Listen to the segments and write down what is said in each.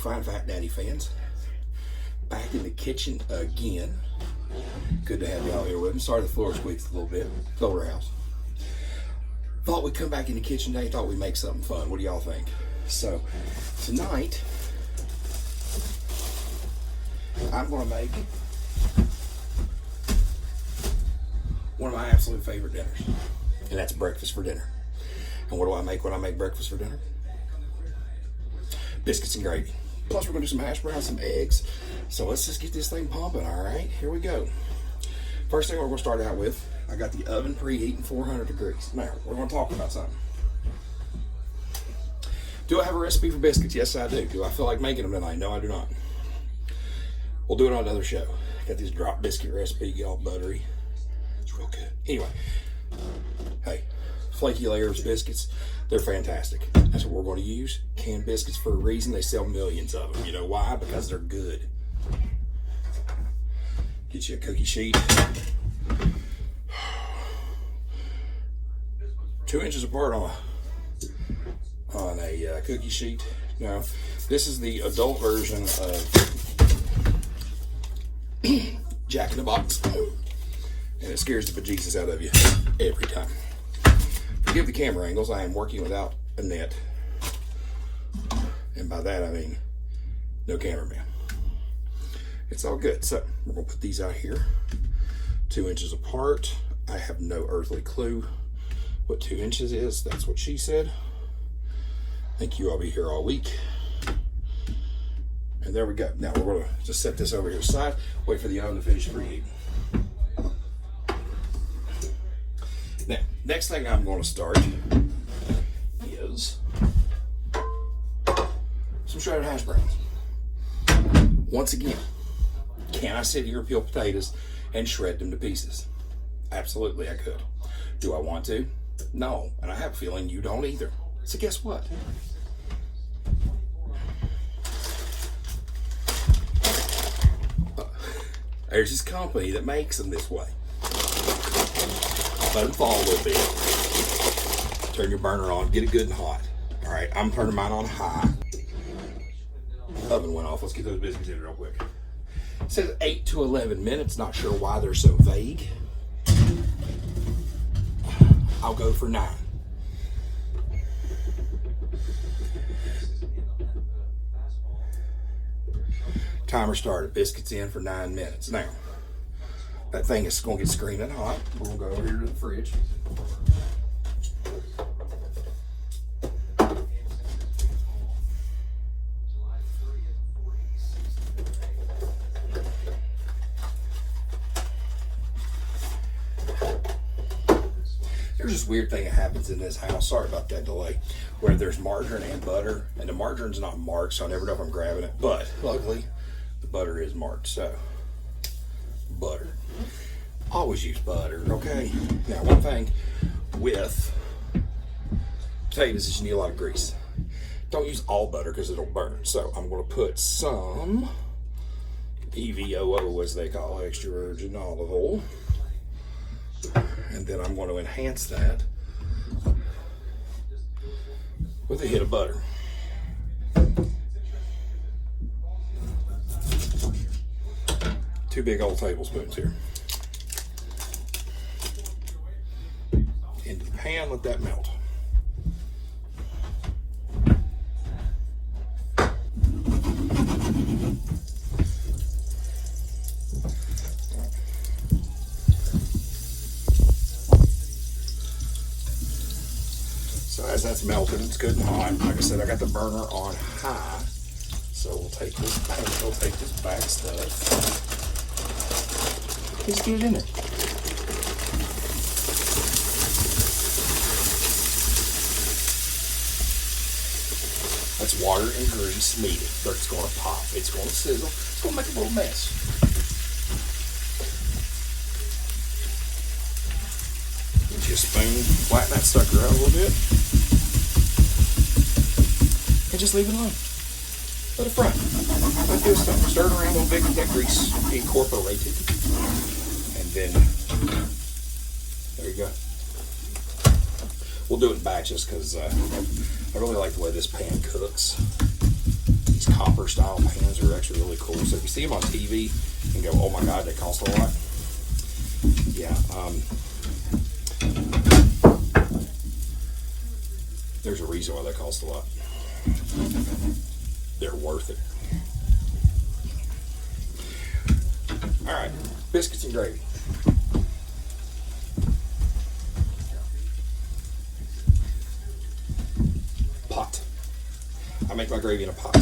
fine Fat Daddy fans. Back in the kitchen again. Good to have y'all here with me. Sorry the floor squeaks a little bit. It's older house. Thought we'd come back in the kitchen today. Thought we'd make something fun. What do y'all think? So, tonight, I'm going to make one of my absolute favorite dinners. And that's breakfast for dinner. And what do I make when I make breakfast for dinner? Biscuits and gravy. Plus, we're going to do some hash browns, some eggs. So let's just get this thing pumping, all right? Here we go. First thing we're going to start out with, I got the oven preheating 400 degrees. Now, we're going to talk about something. Do I have a recipe for biscuits? Yes, I do. Do I feel like making them tonight? No, I do not. We'll do it on another show. Got this drop biscuit recipe, get all buttery. It's real good. Anyway, hey, flaky layers biscuits, they're fantastic. That's what we're going to use. Canned biscuits for a reason. They sell millions of them. You know why? Because they're good. Get you a cookie sheet. 2 inches apart on a cookie sheet. Now, this is the adult version of Jack in the Box, and it scares the bejesus out of you every time. Forgive the camera angles. I am working without a net, and by that I mean no cameraman. It's all good. So we're gonna put these out here, 2 inches apart. I have no earthly clue what 2 inches is. That's what she said. Thank you. I'll be here all week. And there we go. Now we're gonna just set this over here aside, wait for the oven to finish preheating. Now, next thing I'm gonna start is some shredded hash browns. Once again, can I sit here, peel potatoes, and shred them to pieces? Absolutely, I could. Do I want to? No, and I have a feeling you don't either. So guess what? There's this company that makes them this way. Let them fall a little bit. Turn your burner on, get it good and hot. All right, I'm turning mine on high. Oven went off. Let's get those biscuits in real quick. It says 8 to 11 minutes. Not sure why they're so vague. I'll go for 9. Timer started. Biscuits in for 9 minutes. Now, that thing is going to get screaming hot. We're going to go over here to the fridge. There's this weird thing that happens in this house. Sorry about that delay. Where there's margarine and butter, and the margarine's not marked, so I never know if I'm grabbing it. But luckily, the butter is marked. So, butter. Always use butter, okay? Now, one thing with potatoes is you need a lot of grease. Don't use all butter because it'll burn. So, I'm going to put some EVOO, as they call it, extra virgin olive oil. And then I'm going to enhance that with a hit of butter. Two big old tablespoons here. Into the pan, let that melt. So as that's melted, it's good and hot. Like I said, I got the burner on high. So we'll take this back stuff. Just get it in there. That's water and grease needed. It's going to pop. It's going to sizzle. It's going to make a little mess. Get you a spoon, flatten that sucker out a little bit, and just leave it alone. Let it fry. Let it do its thing. Stir it around a little bit, get that grease incorporated, and then there you go. We'll do it in batches because I really like the way this pan cooks. These copper style pans are actually really cool. So if you see them on TV and go, oh my God, they cost a lot. Yeah. There's a reason why they cost a lot. They're worth it. All right, biscuits and gravy. Pot. I make my gravy in a pot.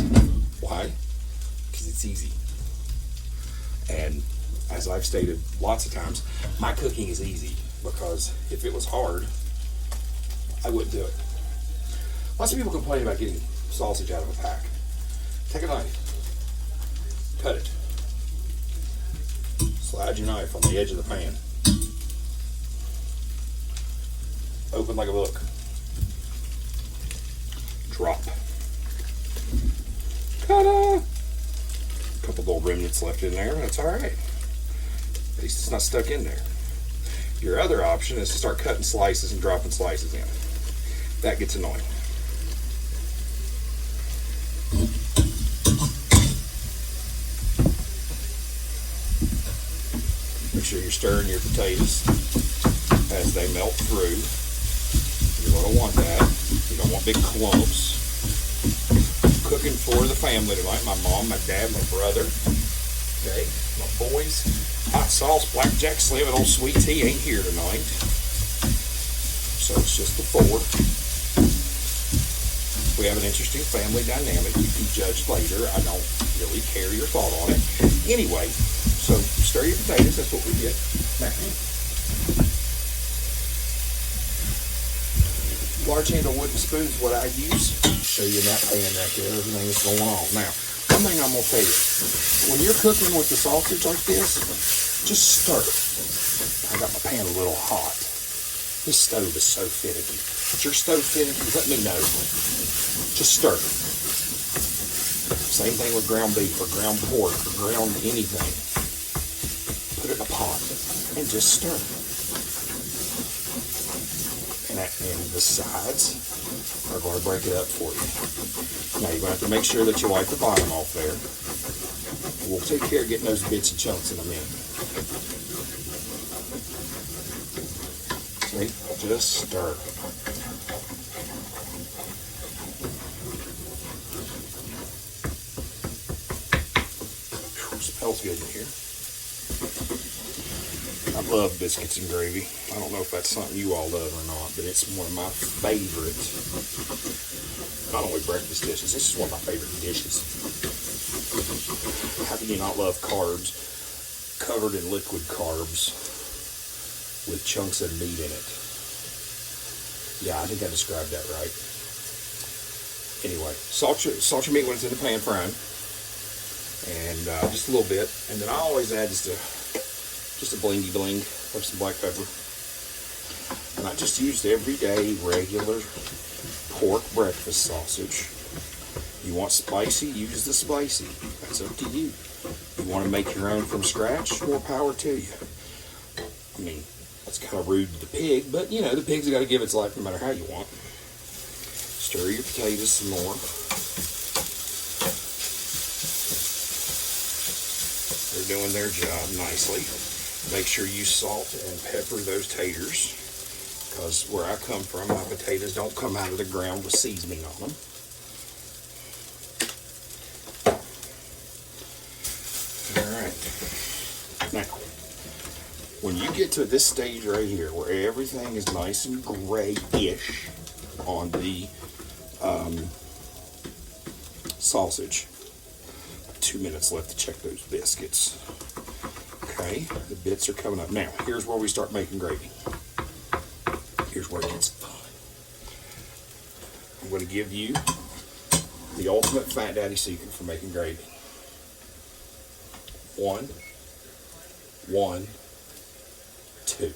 Why? Because it's easy. And as I've stated lots of times, my cooking is easy because if it was hard, I wouldn't do it. Lots of people complain about getting sausage out of a pack. Take a knife, cut it, slide your knife on the edge of the pan, open like a book, drop, ta-da! Couple little remnants left in there, that's all right. At least it's not stuck in there. Your other option is to start cutting slices and dropping slices in. That gets annoying. Make sure you're stirring your potatoes as they melt through. You're going to want that. You don't want big clumps. Cooking for the family tonight. My mom, my dad, my brother. Okay, my boys. Hot sauce, blackjack, slim, and old sweet tea ain't here tonight. So it's just the four. We have an interesting family dynamic. You can judge later. I don't really care your thought on it. Anyway, so stir your potatoes. That's what we get. Large handle wooden spoon is what I use. Show you in that pan right there, everything that's going on. Now, one thing I'm going to tell you. When you're cooking with the sausage like this, just stir. I got my pan a little hot. This stove is so finicky. If your stove finicky, let me know. Just stir. Same thing with ground beef or ground pork or ground anything. Put it in a pot and just stir. And the sides are going to break it up for you. Now you're going to have to make sure that you wipe the bottom off there. We'll take care of getting those bits and chunks in a minute. See, just stir. Smells good in here. I love biscuits and gravy. I don't know if that's something you all love or not, but it's one of my favorite, not only breakfast dishes, this is one of my favorite dishes. How can you not love carbs covered in liquid carbs with chunks of meat in it? Yeah, I think I described that right. Anyway, salt your meat when it's in the pan frying, and just a little bit, and then I always add just a blingy bling of some black pepper. And I just used everyday regular pork breakfast sausage. You want spicy, use the spicy. That's up to you. You want to make your own from scratch, more power to you. I mean, that's kind of rude to the pig, but you know, the pig's got to give its life no matter how you want. Stir your potatoes some more. They're doing their job nicely. Make sure you salt and pepper those taters, because where I come from, my potatoes don't come out of the ground with seasoning on them. Alright. Now, when you get to this stage right here, where everything is nice and grayish on the sausage, 2 minutes left to check those biscuits. Okay, the bits are coming up. Now, here's where we start making gravy. Here's where it gets fun. I'm going to give you the ultimate Fat Daddy secret for making gravy. One, two.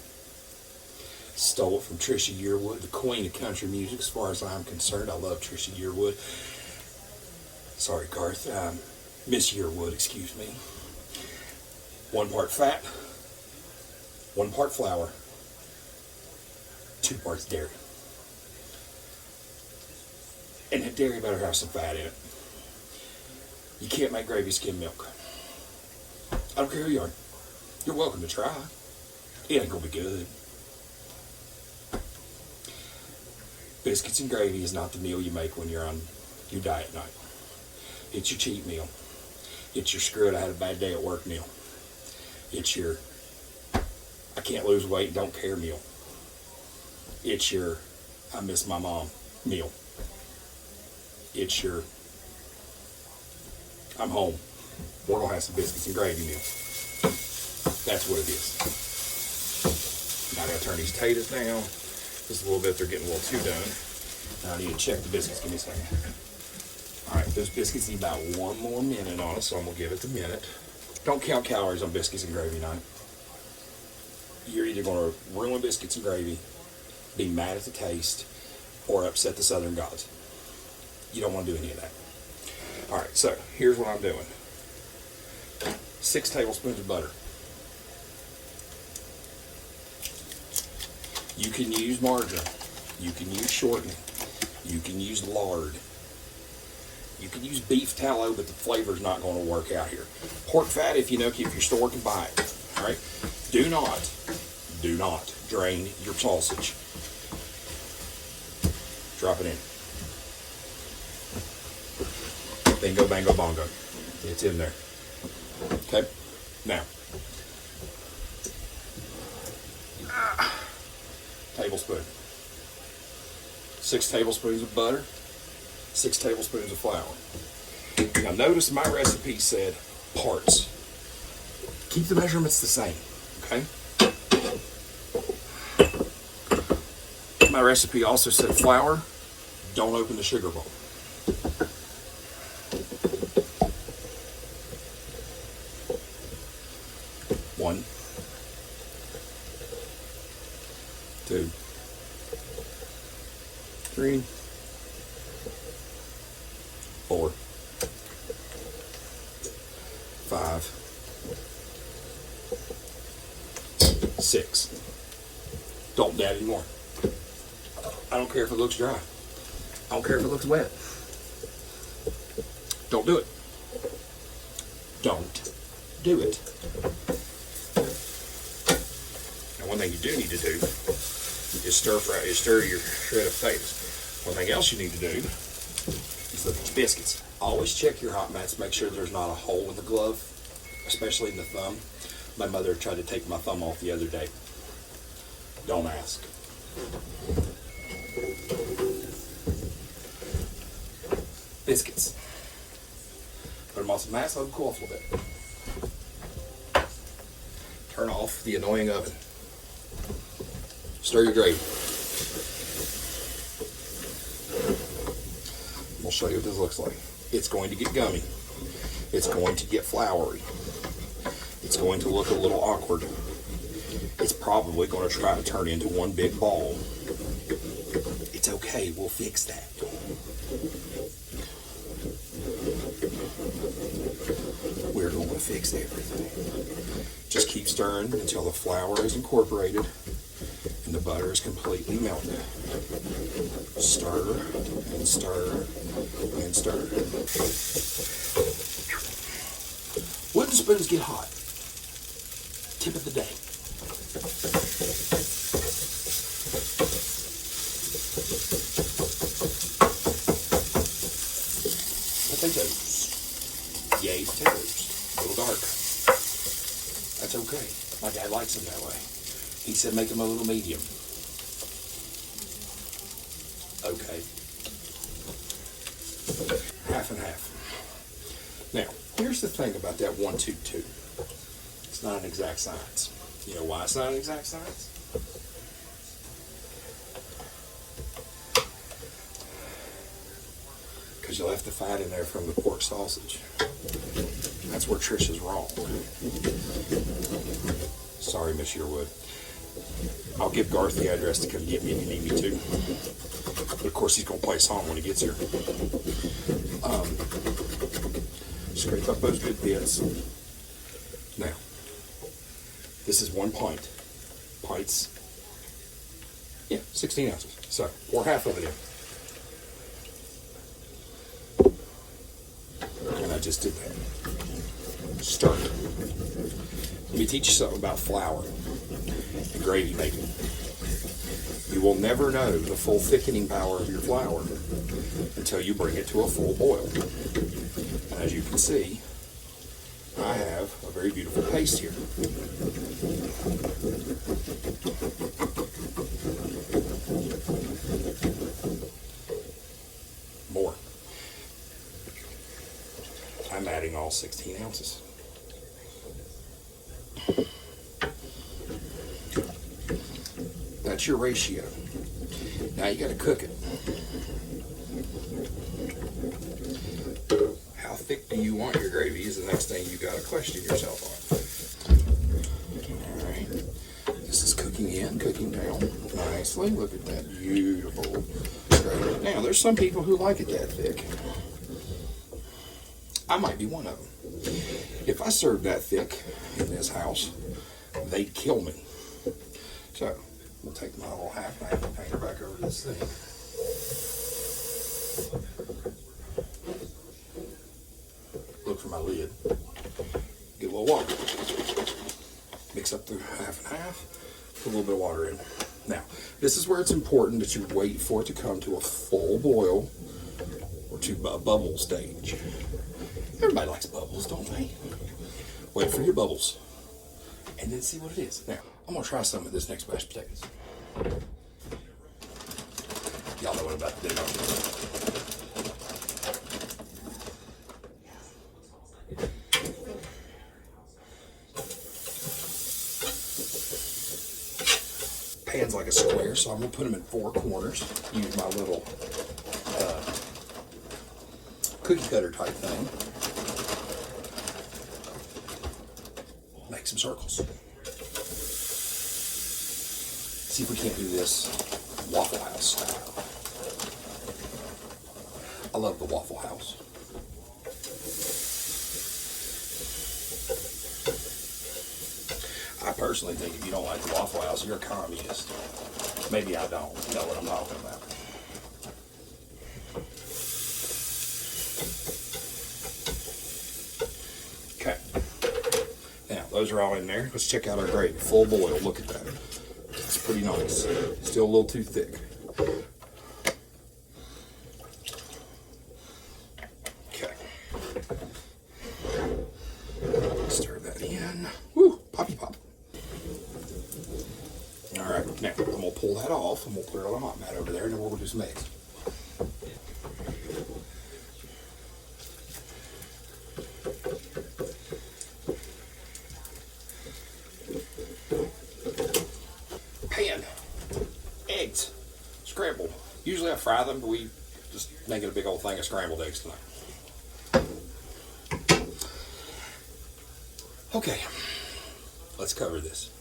Stole it from Trisha Yearwood, the queen of country music as far as I'm concerned. I love Trisha Yearwood. Sorry, Garth. Miss Yearwood, excuse me. 1 part fat, 1 part flour, 2 parts dairy. And that dairy better have some fat in it. You can't make gravy skim milk. I don't care who you are. You're welcome to try. It ain't gonna be good. Biscuits and gravy is not the meal you make when you're on your diet night. It's your cheat meal. It's your screw it, I had a bad day at work meal. It's your I can't lose weight, don't care meal. It's your I miss my mom meal. It's your I'm home. We're gonna have some biscuits and gravy meal. That's what it is. Now I gotta turn these potatoes down just a little bit. They're getting a little too done. Now I need to check the biscuits. Give me a second. All right, those biscuits need about 1 more minute on it, so I'm gonna give it the minute. Don't count calories on biscuits and gravy night. You're either gonna ruin biscuits and gravy, be mad at the taste, or upset the Southern gods. You don't want to do any of that. All right, so here's what I'm doing. 6 tablespoons of butter. You can use margarine. You can use shortening. You can use lard. You can use beef tallow, but the flavor's not going to work out here. Pork fat, if your store can buy it. All right. Do not drain your sausage. Drop it in. Bingo, bango, bongo. It's in there. Okay. Now, tablespoon. 6 tablespoons of butter. 6 tablespoons of flour. Now notice my recipe said parts. Keep the measurements the same, okay? My recipe also said flour. Don't open the sugar bowl. One, 2, 3, 4, 5, 6. Don't add any more. I don't care if it looks dry. I don't care if it looks wet. Don't do it. Don't do it. Now, one thing you do need to do is stir your shredded potatoes. One thing else you need to do is look at your biscuits. Always check your hot mats. Make sure there's not a hole in the glove, especially in the thumb. My mother tried to take my thumb off the other day. Don't ask. Biscuits. Put them on some mats, let them cool off a little bit. Turn off the annoying oven. Stir your gravy. We'll show you what this looks like. It's going to get gummy. It's going to get floury. It's going to look a little awkward. It's probably going to try to turn into one big ball. It's okay, we'll fix that. We're going to fix everything. Just keep stirring until the flour is incorporated and the butter is completely melted. Stir and stir and stir. Wooden spoons get hot. Tip of the day. Potatoes. Yay, potatoes. A little dark. That's okay. My dad likes them that way. He said make them a little medium. Okay. Half and half. Now, here's the thing about that 1-2-2. It's not an exact science. You know why it's not an exact science? Because you left the fat in there from the pork sausage. That's where Trish is wrong. Sorry, Miss Yearwood. I'll give Garth the address to come get me if you need me to. But of course, he's going to play a song when he gets here. Scrape up those good bits. Now, this is 1 pint. Pints, 16 ounces. So, pour half of it in. And I just did me teach you something about flour and gravy making. You will never know the full thickening power of your flour until you bring it to a full boil. And as you can see, I have a very beautiful paste here. More. I'm adding all 16 ounces. That's your ratio. Now you got to cook it. How thick do you want your gravy is the next thing you got to question yourself on. All right. This is cooking in, cooking down nicely. Look at that beautiful gravy. Now, there's some people who like it that thick. I might be one of them. If I served that thick in this house, they'd kill me. So, we'll take my little half knife and paint her back over this thing. Look for my lid. Get a little water. Mix up the half and half. Put a little bit of water in. Now, this is where it's important that you wait for it to come to a full boil or to a bubble stage. Everybody likes bubbles, don't they? Wait for your bubbles and then see what it is. Now, I'm going to try some of this next mashed potatoes. Y'all know what I'm about to do. Pan's like a square, so I'm going to put them in 4 corners. Use my little cookie cutter type thing. Make some circles. See if we can't do this Waffle House style. I love the Waffle House. I personally think if you don't like the Waffle House, you're a communist. Maybe I don't know what I'm talking about. Okay. Now, those are all in there. Let's check out our gravy. Full boil. Look at that. It's pretty nice. Still a little too thick. Okay. Stir that in. Woo! Poppy pop. Alright, now I'm going to pull that off and we'll put it on a hot mat over there and then we'll do some eggs. Pan. Eggs. Scrambled. Usually I fry them, but we just make it a big old thing of scrambled eggs tonight. Okay. Let's cover this.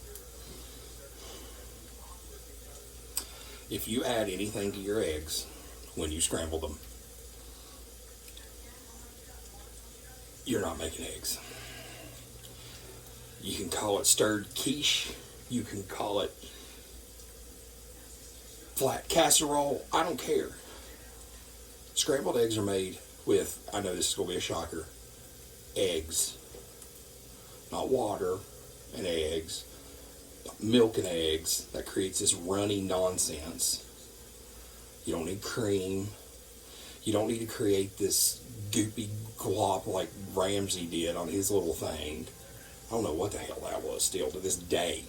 If you add anything to your eggs when you scramble them, you're not making eggs. You can call it stirred quiche. You can call it flat casserole. I don't care. Scrambled eggs are made with, I know this is going to be a shocker, eggs. Not water and eggs. Milk and eggs. That creates this runny nonsense. You don't need cream. You don't need to create this goopy glop like Ramsay did on his little thing. I don't know what the hell that was still to this day.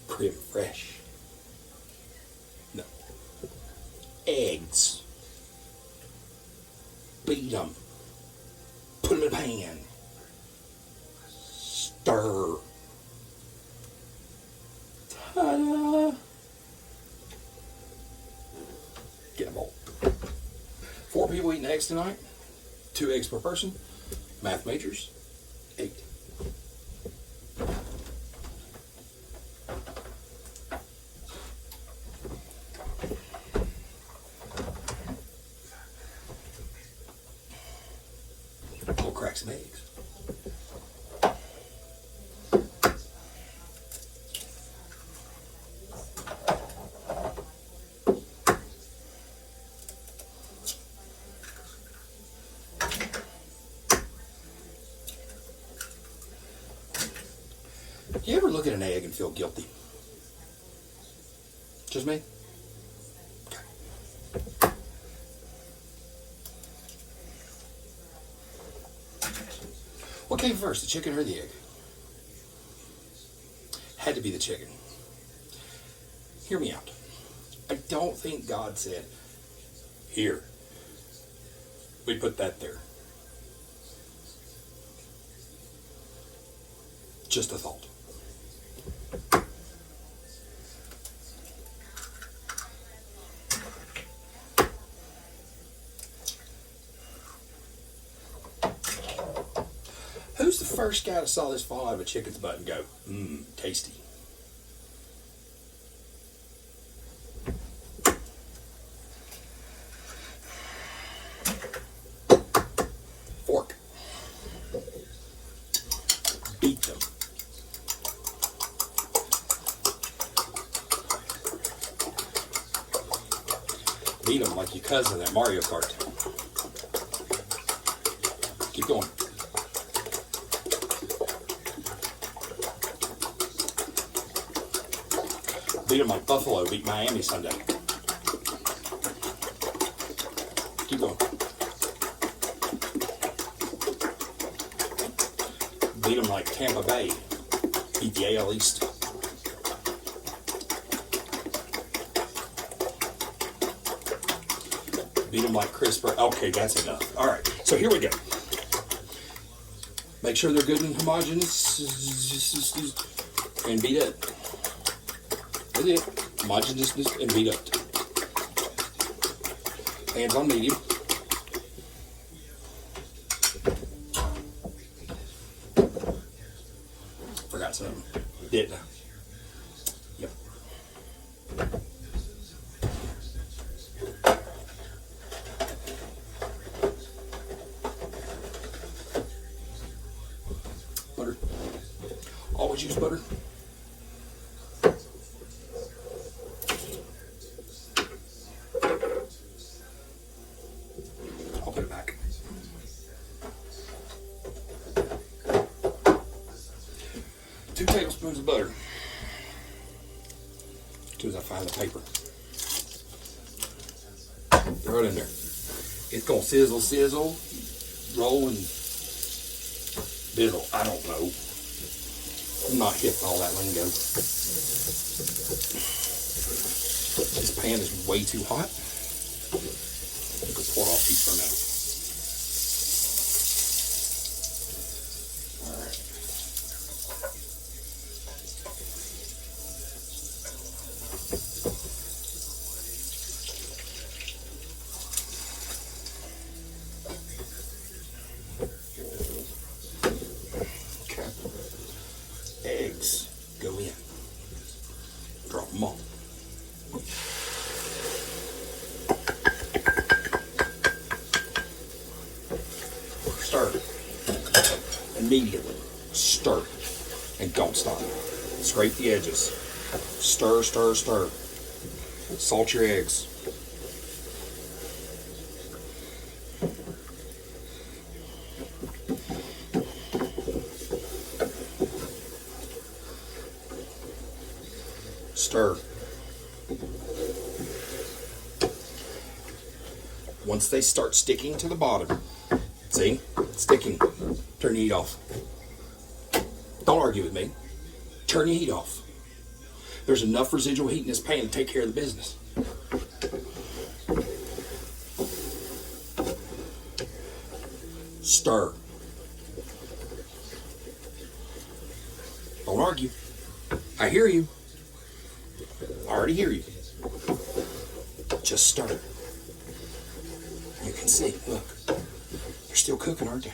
Creme fraiche. No. Eggs. Beat them. Put them in a pan. Stir. Ta-da! Get a bowl. 4 people eating eggs tonight. 2 eggs per person. Math majors. 8. We'll crack some eggs. You ever look at an egg and feel guilty? Just me? Okay. What came first, the chicken or the egg? Had to be the chicken. Hear me out. I don't think God said, here, we put that there. Just a thought. Who's the first guy that saw this fall out of a chicken's butt and go, tasty? Fork. Beat them. Beat them like your cousin at Mario Kart. Keep going. Beat them like Buffalo beat Miami Sunday. Keep going. Beat them like Tampa Bay beat the AL East. Beat them like Chris Burr. Okay, that's enough. All right, so here we go. Make sure they're good and homogeneous and beat up. That's it. Homogeneousness and beat up. Hands on medium. Forgot something. Didn't I? Yep. Butter. Always use butter. I'll put it back. 2 tablespoons of butter. As soon as I find the paper. Throw it in there. It's gonna sizzle, roll and bizzle. I don't know. I'm not hip to all that lingo. This pan is way too hot. You can pour it off piece for now. Eggs go in. Drop them on. Stir. Immediately. Stir. And don't stop. Scrape the edges. Stir, stir, stir. Salt your eggs. Stir. Once they start sticking to the bottom, see? Sticking. Turn the heat off. Don't argue with me. Turn the heat off. There's enough residual heat in this pan to take care of the business. Stir. Don't argue. I hear you. I already hear you. Just stir. You can see, look. They're still cooking, aren't they?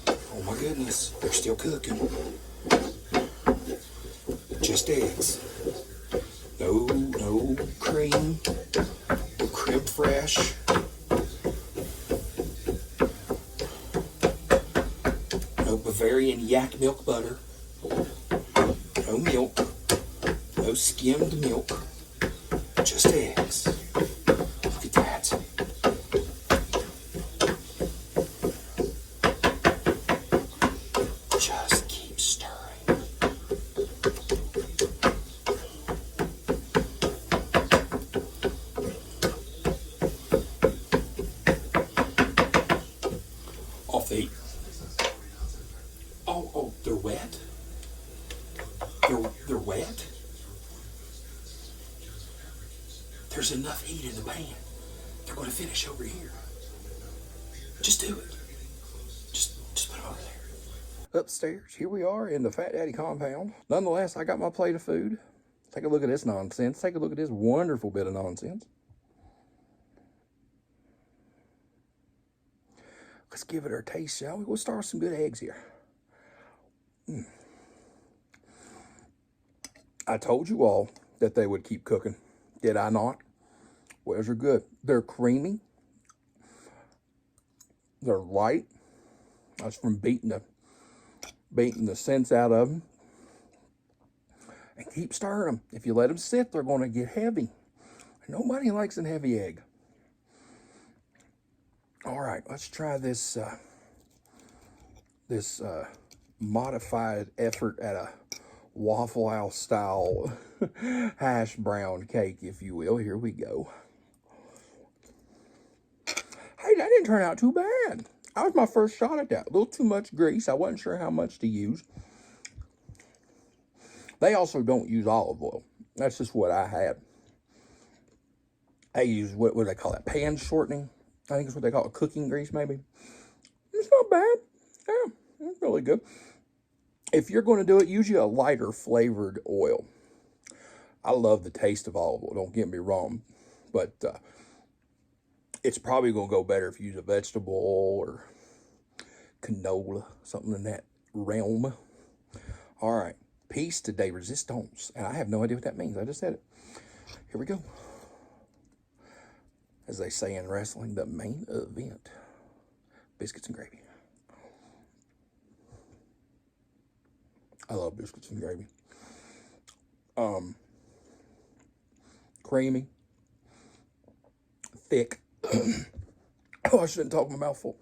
Oh my goodness, they're still cooking. Just eggs. No cream. No creme fraiche. No Bavarian yak milk butter. No milk. No skimmed milk. Just eggs. Look at that. Just keep stirring. There's enough heat in the pan. They're going to finish over here. Just do it. Just put it over there. Upstairs, here we are in the Fat Daddy compound. Nonetheless, I got my plate of food. Take a look at this nonsense. Take a look at this wonderful bit of nonsense. Let's give it our taste, shall we? We'll start with some good eggs here. I told you all that they would keep cooking. Did I not? Well, they're good. They're creamy. They're light. That's from beating the sense out of them. And keep stirring them. If you let them sit, they're going to get heavy. Nobody likes a heavy egg. All right, let's try this modified effort at a Waffle House style hash brown cake, if you will. Here we go. Hey, that didn't turn out too bad. That was my first shot at that. A little too much grease. I wasn't sure how much to use. They also don't use olive oil. That's just what I had. I use, what do they call that? Pan shortening. I think it's what they call it, cooking grease, maybe. It's not bad. Yeah, it's really good. If you're going to do it, use you a lighter flavored oil. I love the taste of olive oil, don't get me wrong. But it's probably going to go better if you use a vegetable oil or canola, something in that realm. All right. Piece de resistance. And I have no idea what that means. I just said it. Here we go. As they say in wrestling, the main event. Biscuits and gravy. I love biscuits and gravy. Creamy. Thick. Oh, I shouldn't talk my mouth full.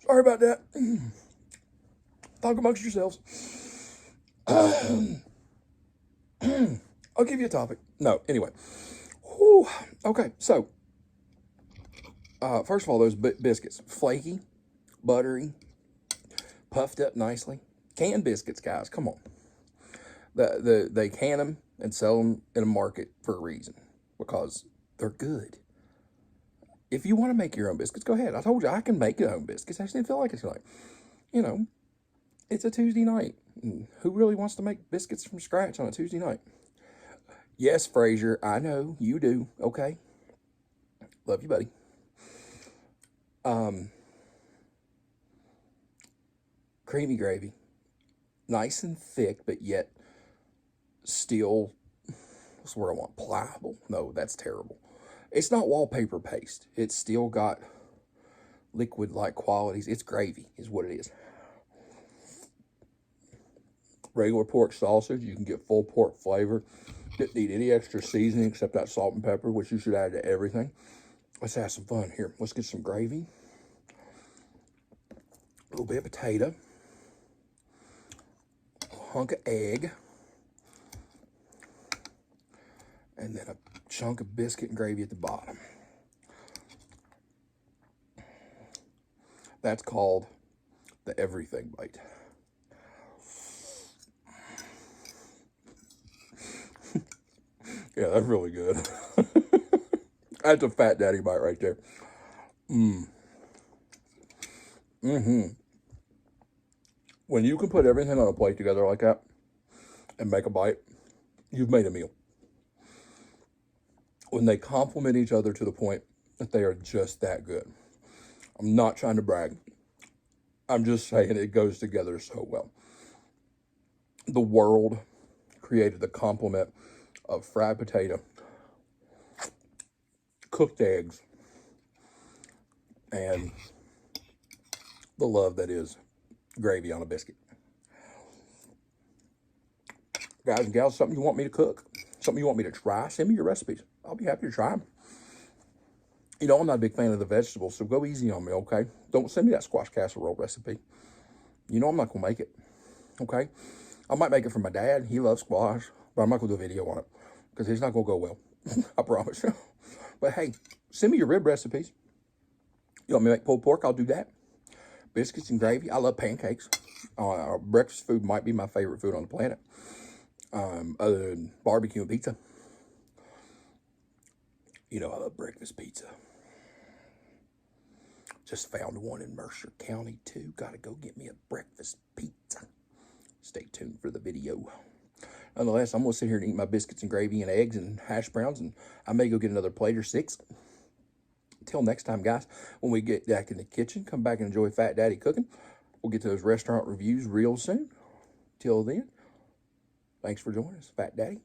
Sorry about that. Talk amongst yourselves. I'll give you a topic. No, anyway. Whew. Okay, so first of all, those biscuits, flaky, buttery, puffed up nicely. Canned biscuits, guys, come on. They can them and sell them in a market for a reason, because they're good. If you want to make your own biscuits, go ahead. I told you I can make your own biscuits. I just didn't feel like it's like, it's a Tuesday night. Who really wants to make biscuits from scratch on a Tuesday night? Yes, Frazier, I know you do. Okay, love you, buddy. Creamy gravy, nice and thick, but yet still, what's the word I want? Pliable? No, that's terrible. It's not wallpaper paste. It's still got liquid-like qualities. It's gravy, is what it is. Regular pork sausage, you can get full pork flavor. Didn't need any extra seasoning except that salt and pepper, which you should add to everything. Let's have some fun here. Let's get some gravy. A little bit of potato. A hunk of egg. And then a chunk of biscuit and gravy at the bottom. That's called the everything bite. Yeah, that's really good. That's a Fat Daddy bite right there. When you can put everything on a plate together like that and make a bite, you've made a meal. When they complement each other to the point that they are just that good. I'm not trying to brag. I'm just saying it goes together so well. The world created the complement of fried potato, cooked eggs, and the love that is gravy on a biscuit. Guys and gals, something you want me to cook, something you want me to try, send me your recipes. I'll be happy to try them. I'm not a big fan of the vegetables, so go easy on me, okay? Don't send me that squash casserole recipe. I'm not going to make it, okay? I might make it for my dad. He loves squash, but I'm not going to do a video on it because it's not going to go well. I promise you. But hey, send me your rib recipes. You want me to make pulled pork? I'll do that. Biscuits and gravy. I love pancakes. Breakfast food might be my favorite food on the planet, other than barbecue and pizza. You know I love breakfast pizza. Just found one in Mercer County too. Gotta go get me a breakfast pizza. Stay tuned for the video. Nonetheless, I'm going to sit here and eat my biscuits and gravy and eggs and hash browns, and I may go get another plate or 6. Until next time, guys, when we get back in the kitchen, come back and enjoy Fat Daddy cooking. We'll get to those restaurant reviews real soon. Till then, thanks for joining us, Fat Daddy.